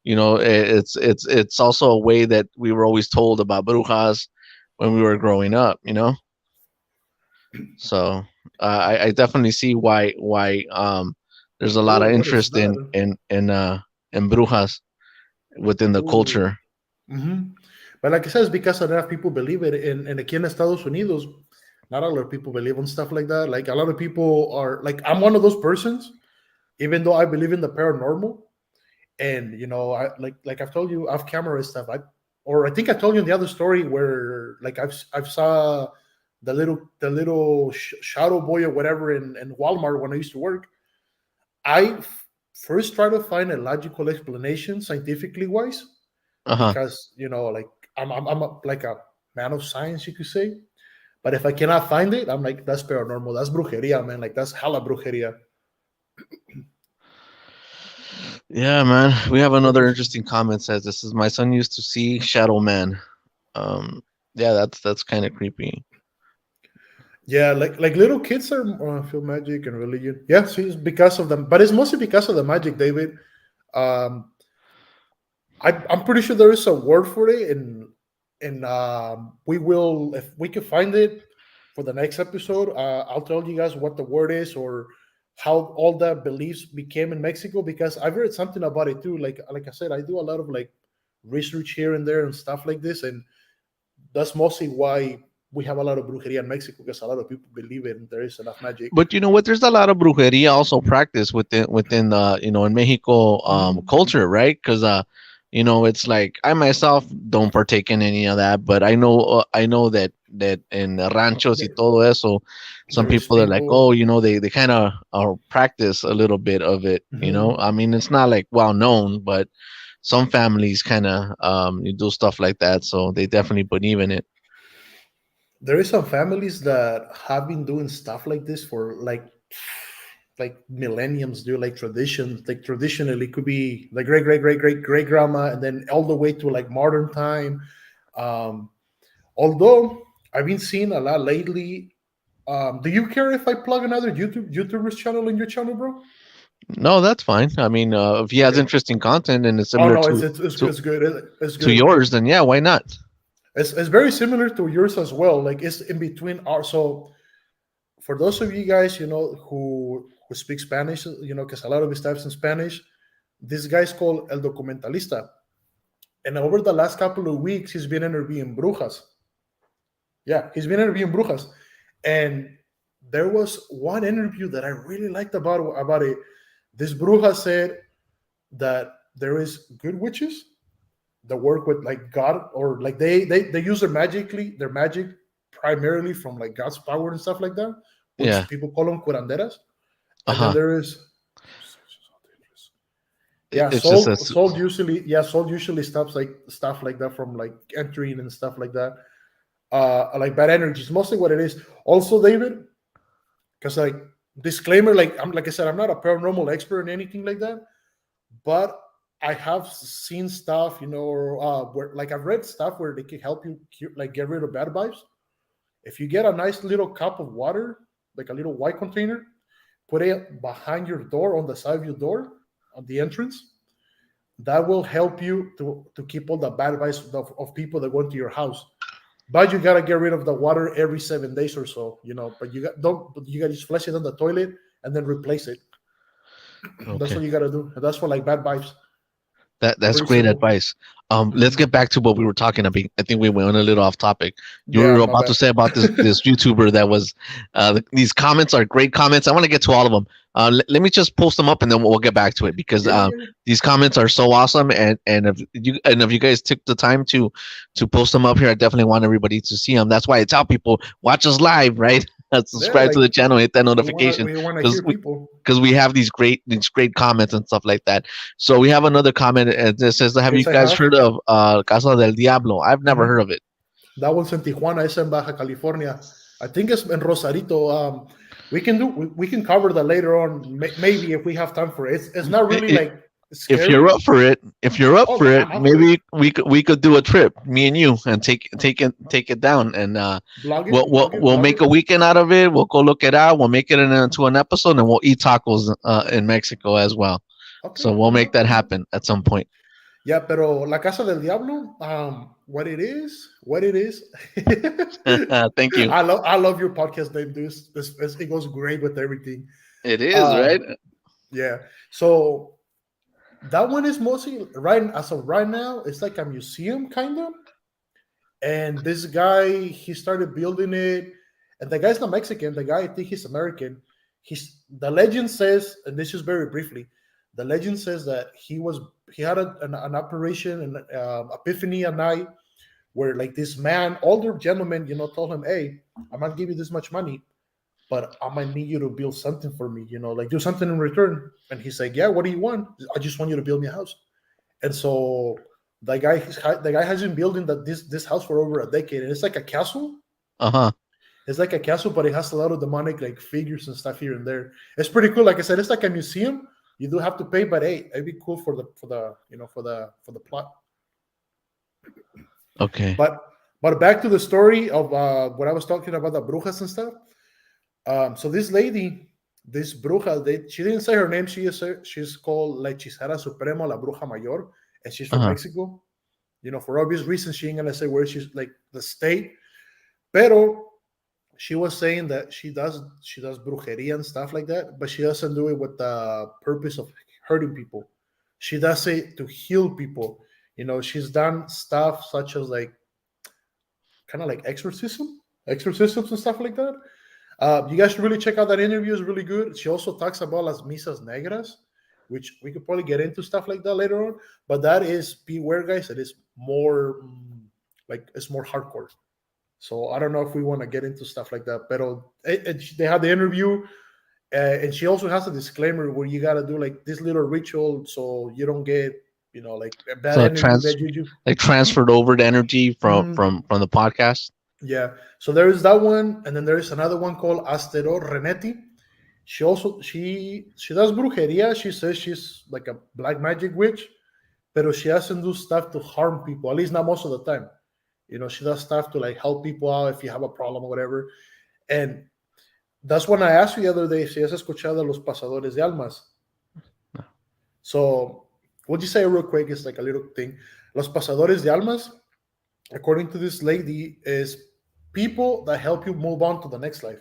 it's also a way that we were always told about brujas when we were growing up. So I definitely see why there's a lot of Oh, what is interest that? in brujas within the Oh. culture. Hmm. But like I said, it's because enough people believe it. And aquí en Estados Unidos, not a lot of people believe in stuff like that. Like a lot of people are like, I'm one of those persons, even though I believe in the paranormal. And I like I've told you off camera and stuff. I think I told you in the other story where like I've saw the little shadow boy or whatever in Walmart when I used to work. I first try to find a logical explanation, scientifically wise, Uh-huh. because like like a man of science, you could say. But if I cannot find it, I'm like, that's paranormal. That's brujeria, man. Like that's hella brujeria. Yeah, man. We have What you another interesting comment says this is my son used to see Shadow Man. Um yeah, that's kind of creepy. Yeah, like little kids are feel magic and religion. Yeah, see, it's because of them, but it's mostly because of the magic, David. Um, I'm pretty sure there is a word for it, and we will, if we can find it for the next episode. I'll tell you guys what the word is or how all the beliefs became in Mexico because I've heard something about it too. Like I said, I do a lot of like research here and there and stuff like this, and that's mostly why we have a lot of brujeria in Mexico because a lot of people believe it and there is enough magic. But you know what? There's a lot of brujeria also practiced within in Mexico Mhm. culture, right? Because it's like I myself don't partake in any of that, but I know that in ranchos y There, todo eso, some there is people are like, people. oh, they kind of practice a little bit of it. Mhm. I mean, it's not like well known, but some families kind of you do stuff like that, so they definitely believe in it. There is some families that have been doing stuff like this for like millenniums, do like traditions. Like traditionally, it could be like great grandma, and then all the way to like modern time. Um, Although I've been seeing a lot lately. Do you care if I plug another YouTuber's channel in your channel, bro? No, that's fine. I mean, if he has Okay. interesting content and it's Oh similar no, to it's good. It's to good. yours, then yeah, why not? It's very similar to yours as well. Like it's in between our. So for those of you guys, who speak Spanish, because a lot of his stuff's in Spanish. This guy's called El Documentalista, and over the last couple of weeks, he's been interviewing brujas. Yeah, he's been interviewing brujas, and there was one interview that I really liked about it. This bruja said that there is good witches that work with like God, or like they use their magic primarily from like God's power and stuff like that, Yeah. which people call them curanderas. And then Uh-huh. there is It, yeah, it's just a sold usually stops like stuff like that from like entering and stuff like that. Like bad energies, mostly what it is. Also, David, because like disclaimer, like I said, I'm not a paranormal expert or anything like that, but I have seen stuff, or where like I've read stuff where they can help you like get rid of bad vibes. If you get a nice little cup of water, like a little white container, put it behind your door on the side of your door on the entrance. That will help you to keep all the bad vibes of people that go into your house. But you gotta get rid of the water every 7 days or so, But you gotta just flush it down the toilet and then replace it. That's okay. what you gotta do. That's for like bad vibes. That's Pretty great simple. advice. Let's Mhm. get back to what we were talking about. I think we went a little off topic. You were Yeah, my about to bad. say about this YouTuber that was. These comments are great comments. I want to get to all of them. Let me just post them up and then we'll get back to it because Yeah, yeah, these comments are so awesome and if you guys took the time to post them up here, I definitely want everybody to see them. That's why I tell people watch us live, right? yeah. Subscribe to Like the channel, hit that we wanna notification we wanna because hear people. we have these great comments and stuff like that. So we have another comment that says, "Have you Yes, I guys have. heard of Casa del Diablo?" I've never heard Mhm. of it. That one's in Tijuana. It's in Baja California. I think it's in Rosarito. We can cover that later on. Maybe if we have time for it. It's not really I- like If you're scary. up for it, Oh no, I'm up for it. maybe we could do a trip, me and you, and take it down, and we'll Blog make it. a weekend out of it. We'll go look it out. We'll make it into an episode, and we'll eat tacos in Mexico as well. Okay, So we'll why make not? that Why not? happen at some point. Yeah, pero La Casa del Diablo, what it is. Thank you. I love your podcast name, dude. It goes great with everything. It is right. Um, yeah. So that one is mostly right as of right now. It's like a museum kind of, and this guy he started building it, and the guy's not Mexican. The guy I think he's American. The legend says, and this is very briefly, the legend says that he had an operation and epiphany at night where like this man, older gentleman, told him, "Hey, I'm gonna give you this much money, but I might need you to build something for me, like do something in return." And he's like, "Yeah, what do you want?" "I just want you to build me a house." And so The guy has been building this house for over a decade, and it's like a castle. Uh huh. It's like a castle, but it has a lot of demonic like figures and stuff here and there. It's pretty cool. Like I said, it's like a museum. You do have to pay, but hey, it'd be cool for the for the plot. Okay. But back to the story of what I was talking about, the brujas and stuff. So this lady, this bruja, she didn't say her name. She's called La Hechicera Suprema, La Bruja Mayor, and she's Uh from huh. Mexico. For obvious reasons, she ain't gonna say where she's like the state. Pero she was saying that she does brujeria and stuff like that, but she doesn't do it with the purpose of hurting people. She does it to heal people. She's done stuff such as like kind of like exorcisms and stuff like that. You guys should really check out that interview. It's really good. She also talks about las misas negras, which we could probably get into stuff like that later on. But that is, beware, guys. It is more like it's more hardcore. So I don't know if we want to get into stuff like that. But they had the interview, and she also has a disclaimer where you got to do like this little ritual so you don't get like a bad So energy, bad juju. like transferred over the energy from Mhm. from the podcast. Yeah. So there is that one, and then there is another one called Astero Renetti. She does brujeria. She says she's like a black magic witch, but she doesn't do stuff to harm people. At least not most of the time. She does stuff to like help people out if you have a problem or whatever. And that's when I asked you the other day si has escuchado los pasadores de almas. So what you say real quick is like a little thing. Los pasadores de almas, according to this lady, is people that help you move on to the next life.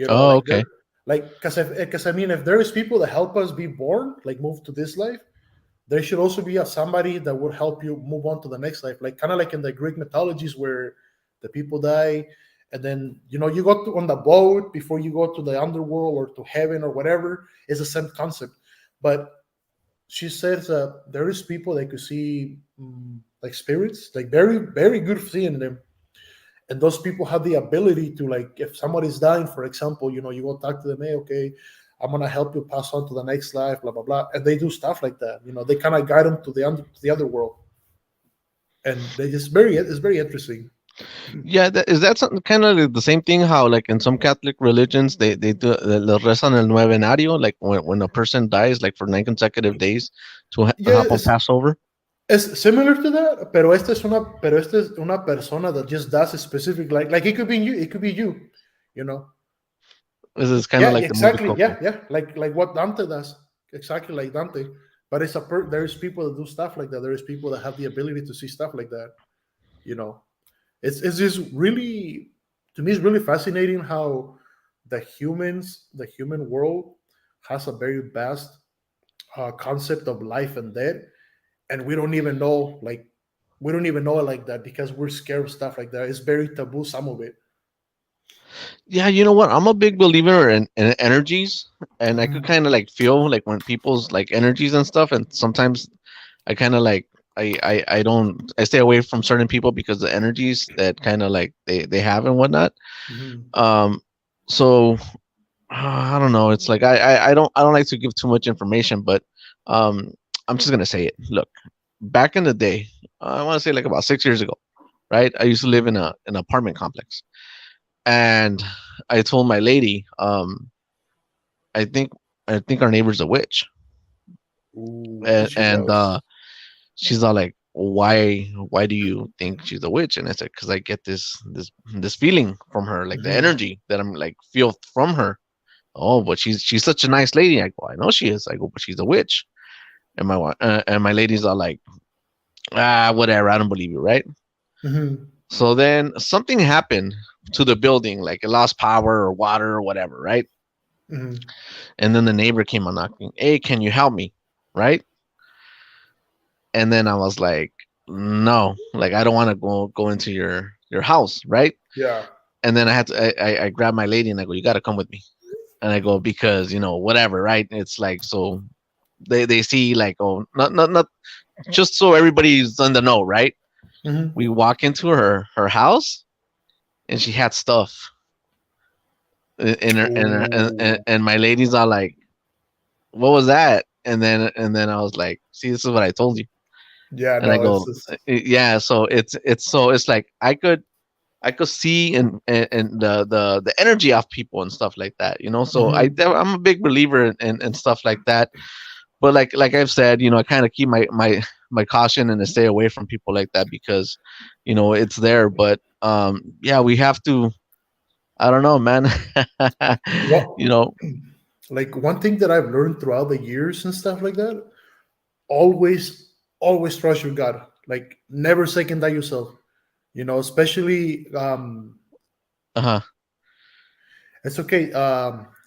Oh, Like okay. they're like because I mean, if there is people that help us be born, like move to this life, there should also be somebody that would help you move on to the next life, like kind of like in the Greek mythologies where the people die, and then you go on the boat before you go to the underworld or to heaven or whatever. Is the same concept, but she says that there is people that could see like spirits, like very very good seeing them, and those people have the ability to, like, if somebody's dying, for example, you go talk to them, hey, okay, I'm gonna help you pass on to the next life, blah blah blah, and they do stuff like that. They kind of guide them to the other world, and it's very interesting. Yeah, is that something kind of like the same thing? How like in some Catholic religions they do le rezan el nuevenario, like when a person dies, like for 9 consecutive days to Yeah, help them pass over. it's similar to that, pero esta es una persona that just does a specific, like it could be you, you know. This is kind Yeah, of like the movie exactly. Yeah, Coco. yeah. Like what Dante does, exactly like Dante. But there's people that do stuff like that. There's people that have the ability to see stuff like that. You know, it's just really, to me, it's really fascinating how the human world has a very vast concept of life and death, and we don't even know it like that because we're scared of stuff like that. It's very taboo. Some of it. Yeah, you know what? I'm a big believer in energies, and I could Mhm. kind of like feel like when people's like energies and stuff, and sometimes I kind of like I don't I stay away from certain people because the energies that kind of like they have and whatnot. Mhm. Um, so I don't know. It's like I don't like to give too much information, but um, I'm just gonna say it. Look, back in the day, I want to say like about 6 years ago, right? I used to live in a an apartment complex, and I told my lady, I think I think our neighbor's a witch, Ooh, what did and, she and does? she's all like, why do you think she's a witch? And I said, because I get this feeling from her, like the Mhm. energy that I'm like feel from her. Oh, but she's such a nice lady. I go, I know she is. I go, but she's a witch. And my ladies are like, whatever. I don't believe you, right? Mhm. So then something happened to the building, like it lost power or water or whatever, right? Mhm. And then the neighbor came on knocking. Hey, can you help me? Right? And then I was like, no, like I don't want to go into your house, right? Yeah. And then I grabbed my lady and I go, you got to come with me. And I go, because whatever, right? It's like, so they see like, oh, not just so everybody's on the know, right? Mhm. We walk into her house and she had stuff in her Ooh. and my ladies are like, what was that? And then I was like, see, this is what I told you. Yeah, And I no, it's go, just yeah. So it's like I could see and the energy of people and stuff like that, So mhm. I'm a big believer in stuff like that. But like I've said, I kind of keep my caution and to stay away from people like that because, it's there. But yeah, we have to. I don't know, man. What you know, like one thing that I've learned throughout the years and stuff like that, always always trust your gut. Like never second that yourself. Especially uh-huh, it's okay.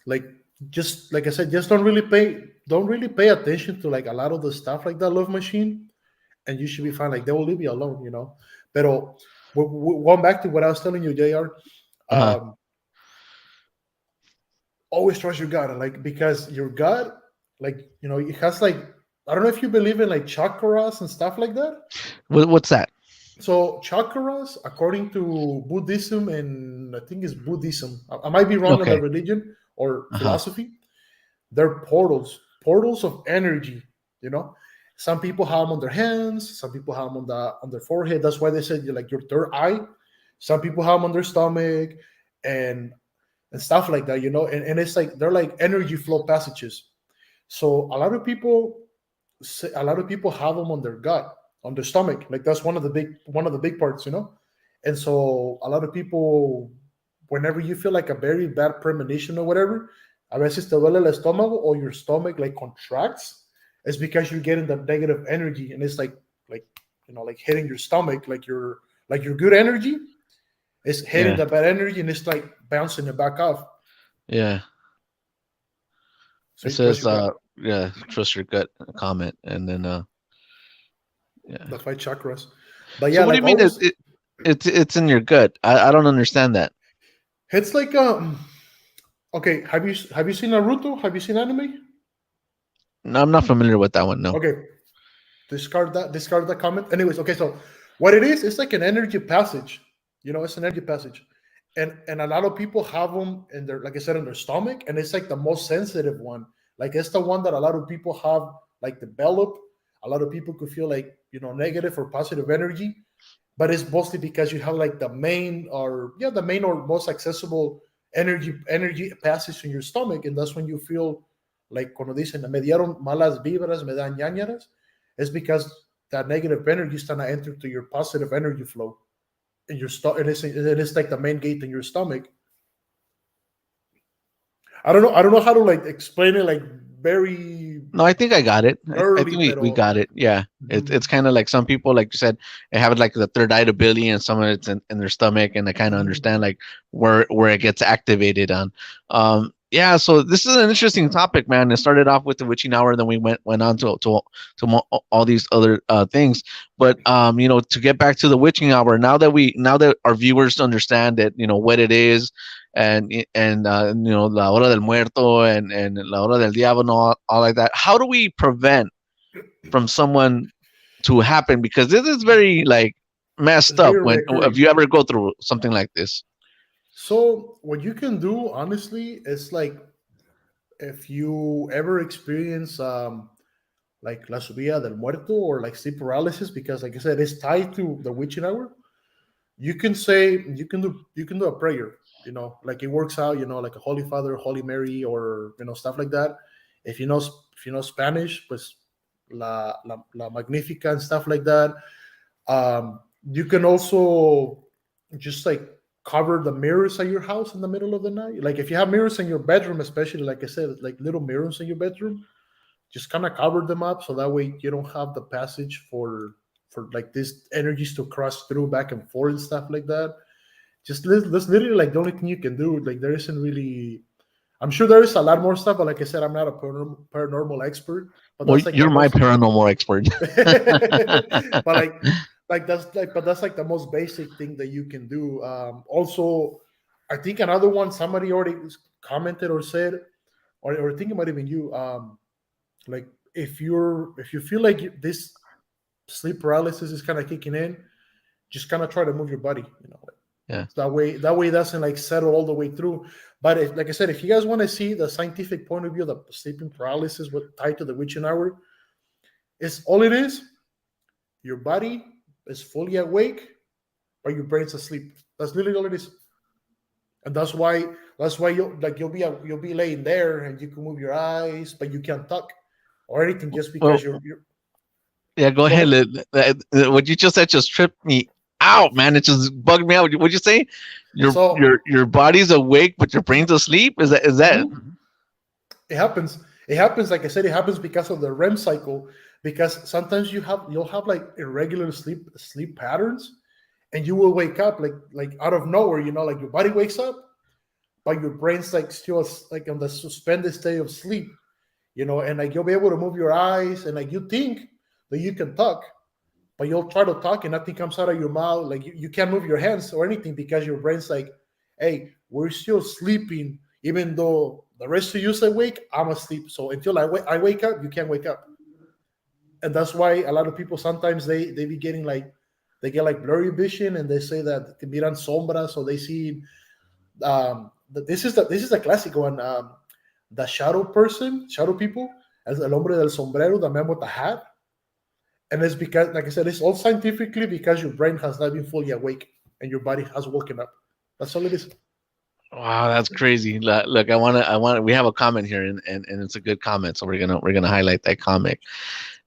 Like just like I said, just don't really pay attention to like a lot of the stuff like that love machine, and you should be fine. Like they will leave you alone. But going back to what I was telling you, Jr. uh-huh. Um, always trust your gut, like because your gut, like it has like I don't know if you believe in like chakras and stuff like that. What's that? So chakras, according to Buddhism, and I think it's Buddhism. I might be wrong on the Okay. religion or Uh-huh. philosophy. They're portals of energy. You know, some people have them on their hands, some people have them on their forehead. That's why they said you like your third eye. Some people have them on their stomach, and and stuff like that. And it's like they're like energy flow passages. So a lot of people have them on their gut, on their stomach. Like that's one of the big parts. And so a lot of people, whenever you feel like a very bad premonition or whatever, a veces te duele el estómago or your stomach like contracts, it's because you're getting that negative energy, and it's like like hitting your stomach, like your good energy is hitting Yeah. the bad energy, and it's like bouncing it back off. Yeah. So It you trust says your gut. yeah, trust your gut comment and then yeah. The five chakras. But So yeah, what do like you mean always, it's in your gut? I don't understand that. it's like okay. Have you seen Naruto? Have you seen anime? No, I'm not familiar with that one, no. Okay, discard that comment. Anyways, okay. So what it is, it's like an energy passage. It's an energy passage, and a lot of people have them in their, like I said, in their stomach, and it's like the most sensitive one. Like it's the one that a lot of people have like developed. A lot of people could feel like negative or positive energy, but it's mostly because you have like the main or most accessible energy passage in your stomach, and that's when you feel like cuando dicen me dieron malas vibras, me dan ñañaras, it's because that negative energy is trying to enter to your positive energy flow in your stomach. It is like the main gate in your stomach. I don't know how to like explain it like very No, I think I got it. I nerdy, think we pero got it. Yeah. It's mhm, kind of like some people, like you said, they have it like the third eye ability and some of it's in their stomach and I kind of mhm. understand like where it gets activated on. Yeah, so this is an interesting topic, man. It started off with the witching hour, then we went on to all these other things. But to get back to the witching hour, now that our viewers understand that, what it is, and la hora del muerto and la hora del diablo and all like that. How do we prevent from someone to happen? Because this is very like It's messed up very when if recurring. you ever go through something like this. So what you can do, honestly, is like if you ever experience like la subida del muerto or like sleep paralysis, because like I said, it's tied to the witching hour. You can do a prayer. Like it works out. Like a Holy Father, Holy Mary, or stuff like that. If you know Spanish, pues la Magnifica and stuff like that. You can also just like cover the mirrors at your house in the middle of the night. Like if you have mirrors in your bedroom, especially like I said, like little mirrors in your bedroom, just kind of cover them up so that way you don't have the passage for like these energies to cross through back and forth and stuff like that. Just that's literally like the only thing you can do. Like there isn't really. I'm sure there is a lot more stuff, but like I said, I'm not a paranormal expert. But Well, that's like the you're my most. paranormal expert. But that's like the most basic thing that you can do. Also, I think another one somebody already commented or said, or I think it might have been you. Like if you feel like this sleep paralysis is kind of kicking in, just kind of try to move your body. Like, Yeah. that way it doesn't like settle all the way through. But like I said, if you guys want to see the scientific point of view, the sleeping paralysis with tied to the witching hour, it's all it is Your body is fully awake, but your brain's asleep. That's literally all it is. And that's why you'll be laying there and you can move your eyes, but you can't talk or anything just because Well, you're yeah, go go ahead. ahead. What you just said just tripped me out, man. It just bugged me out. What'd you say? So Your body's awake, but your brain's asleep. Is that? mhm, it happens. It happens, like I said, it happens because of the REM cycle. Because sometimes you'll have like irregular sleep patterns, and you will wake up like out of nowhere. Like your body wakes up, but your brain's like still like on the suspended state of sleep. And like you'll be able to move your eyes, and like you think that you can talk, but you'll try to talk and nothing comes out of your mouth. Like you can't move your hands or anything because your brain's like, hey, we're still sleeping, even though the rest of you's awake, I'm asleep. So until I wake up, you can't wake up. And that's why a lot of people sometimes they be getting like they get like blurry vision, and they say that te miran sombras, so they see this is the classic one, the shadow people, as el hombre del sombrero, the man with the hat. And it's because, like I said, it's all scientifically because your brain has not been fully awake and your body has woken up. That's all it is. Wow, that's crazy. Look, I want to. We have a comment here, and it's a good comment, so we're gonna highlight that comment.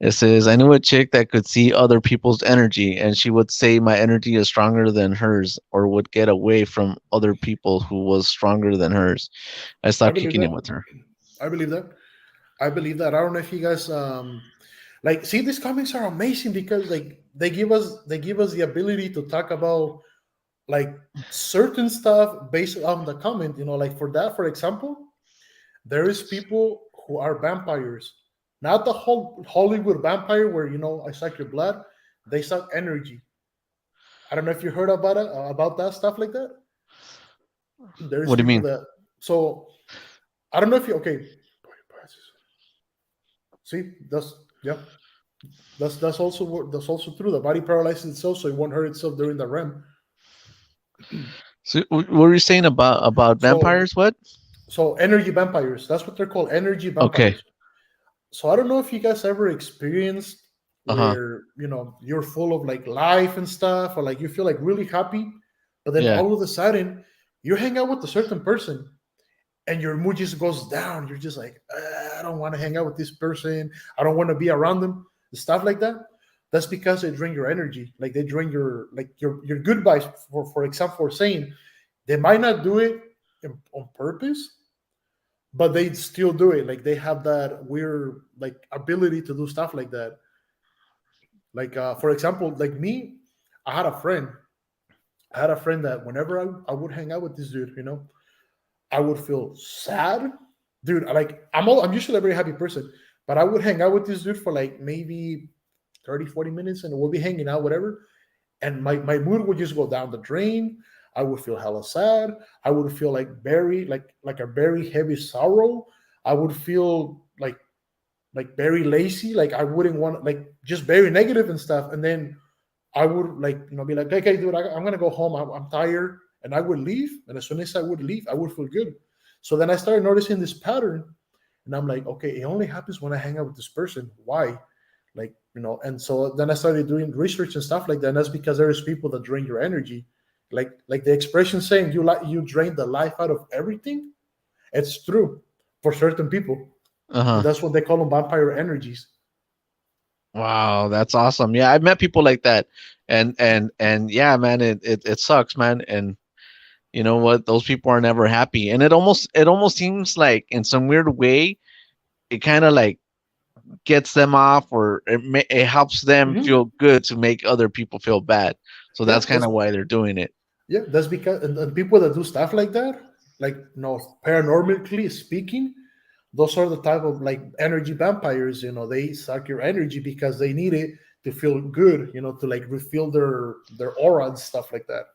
It says, "I knew a chick that could see other people's energy, and she would say my energy is stronger than hers, or would get away from other people who was stronger than hers. I I started believe kicking it that. with her." I believe that. I believe that. I don't know if you guys like see, these comics are amazing because like they give us the ability to talk about like certain stuff based on the comment. Like for that, for example, there is people who are vampires, not the whole Hollywood vampire where I suck your blood. They suck energy. I don't know if you heard about it, about that stuff like that. There's What do you people mean? that, so I don't know if you okay. See, yeah, that's also true. The body paralyzes itself, so it won't hurt itself during the REM. So, what were you saying about So vampires? What? so energy vampires. That's what they're called, energy Okay. vampires. So I don't know if you guys ever experienced Uh huh. where you're full of like life and stuff, or like you feel like really happy, but then Yeah. all of a sudden you hang out with a certain person and your mood just goes down. You're just like, I don't want to hang out with this person. I don't want to be around them. Stuff like that. That's because they drain your energy. Like they drain your good vibes. For example, for saying they might not do it on purpose, but they still do it. Like they have that weird like ability to do stuff like that. Like for example, like me, I had a friend. I had a friend that whenever I would hang out with this dude, I would feel sad, dude. I'm usually a very happy person, but I would hang out with this dude for like maybe 30, 40 minutes, and we'll be hanging out, whatever. And my mood would just go down the drain. I would feel hella sad. I would feel like a very heavy sorrow. I would feel like very lazy. Like I wouldn't want like just very negative and stuff. And then I would like be like, okay, dude, I'm gonna go home. I'm tired, and I would leave. And as soon as I would leave, I would feel good. So then I started noticing this pattern, and I'm like, okay, it only happens when I hang out with this person. Why? And so then I started doing research and stuff like that. And that's because there's people that drain your energy, like the expression saying you drain the life out of everything. It's true for certain people, Uh and huh. that's what they call them, vampire energies. Wow, that's awesome. Yeah, I've met people like that, and yeah, man, it sucks, man. And you know what? Those people are never happy, and it almost seems like in some weird way, it kind of like gets them off, or it helps them Mhm. feel good to make other people feel bad. So Yeah, that's kind of why they're doing it. that's because and people that do stuff like that, like paranormally speaking, those are the type of like energy vampires. They suck your energy because they need it to feel good. To like refill their aura and stuff like that.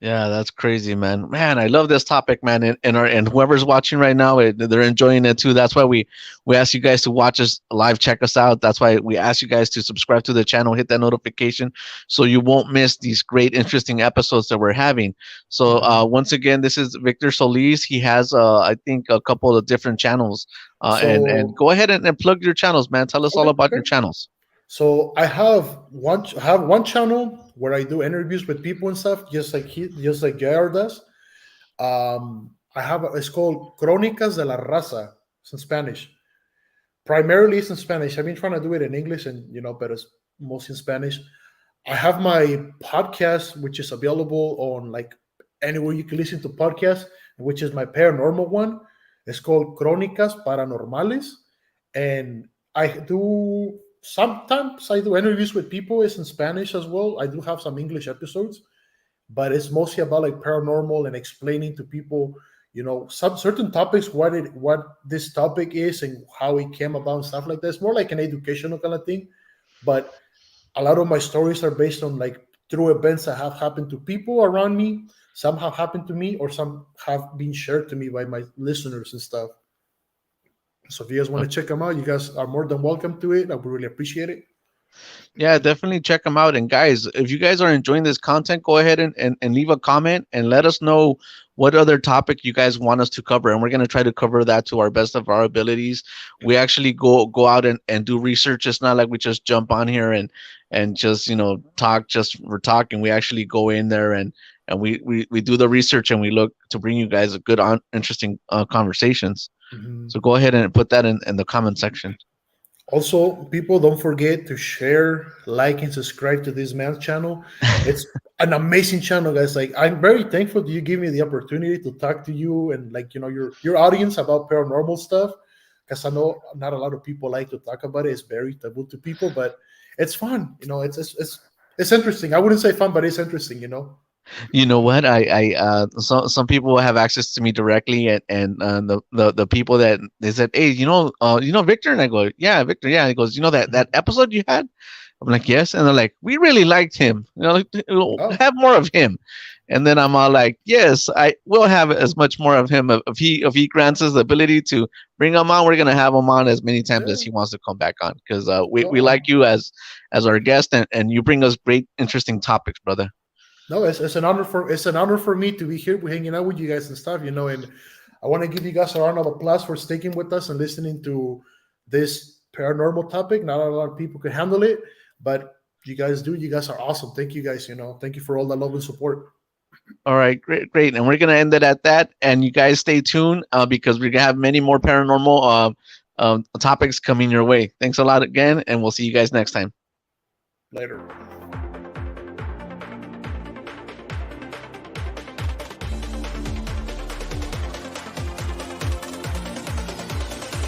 Yeah, that's crazy, man. Man, I love this topic, man. And whoever's watching right now, they're enjoying it too. That's why we ask you guys to watch us live, check us out. That's why we ask you guys to subscribe to the channel, hit that notification, so you won't miss these great, interesting episodes that we're having. So Mhm. once again, this is Victor Solis. He has, I think, a couple of different channels. And So go ahead and plug your channels, man. Tell us all okay, about okay. your channels. So I have one channel where I do interviews with people and stuff, just like JR does. It's called Cronicas de la Raza. It's in Spanish. Primarily it's in Spanish. I've been trying to do it in English, and but it's mostly in Spanish. I have my podcast, which is available on like anywhere you can listen to podcasts, which is my paranormal one. It's called Cronicas Paranormales, and I do interviews with people. It's in Spanish as well. I do have some English episodes, but it's mostly about like paranormal and explaining to people, some certain topics, what this topic is and how it came about and stuff like that. It's more like an educational kind of thing, but a lot of my stories are based on like true events that have happened to people around me. Some have happened to me, or some have been shared to me by my listeners and stuff. So if you guys want to check them out, you guys are more than welcome to it. I would really appreciate it. Yeah, definitely check them out. And guys, if you guys are enjoying this content, go ahead and leave a comment and let us know what other topic you guys want us to cover. And we're going to try to cover that to our best of our abilities. We actually go out and do research. It's not like we just jump on here and just, talk just for talking. We actually go in there and we do the research and we look to bring you guys a good, interesting conversations. Mhm. So go ahead and put that in the comment section. Also, people, don't forget to share, like, and subscribe to this man's channel. It's an amazing channel, guys. Like, I'm very thankful that you give me the opportunity to talk to you and like your audience about paranormal stuff. Because I know not a lot of people like to talk about it. It's very taboo to people, but it's fun. It's interesting. I wouldn't say fun, but it's interesting. You know what? Some people have access to me directly, and the people that they said, hey, Victor, and I go, yeah, Victor, yeah. He goes, that episode you had. I'm like, yes, and they're like, we really liked him. Like, Oh, have more of him. And then I'm all like, yes, I will have as much more of him if he grants us the ability to bring him on. We're gonna have him on as many times as yeah. he wants to come back on because we No, like you as our guest and you bring us great interesting topics, brother. no, it's an honor for me to be here, hanging out with you guys and stuff. And I want to give you guys a round of applause for sticking with us and listening to this paranormal topic. Not a lot of people can handle it, but you guys do. You guys are awesome. Thank you guys. Thank you for all the love and support. All right, great, great. And we're going to end it at that. And you guys stay tuned because we're going to have many more paranormal topics coming your way. Thanks a lot again, and we'll see you guys next time. Later.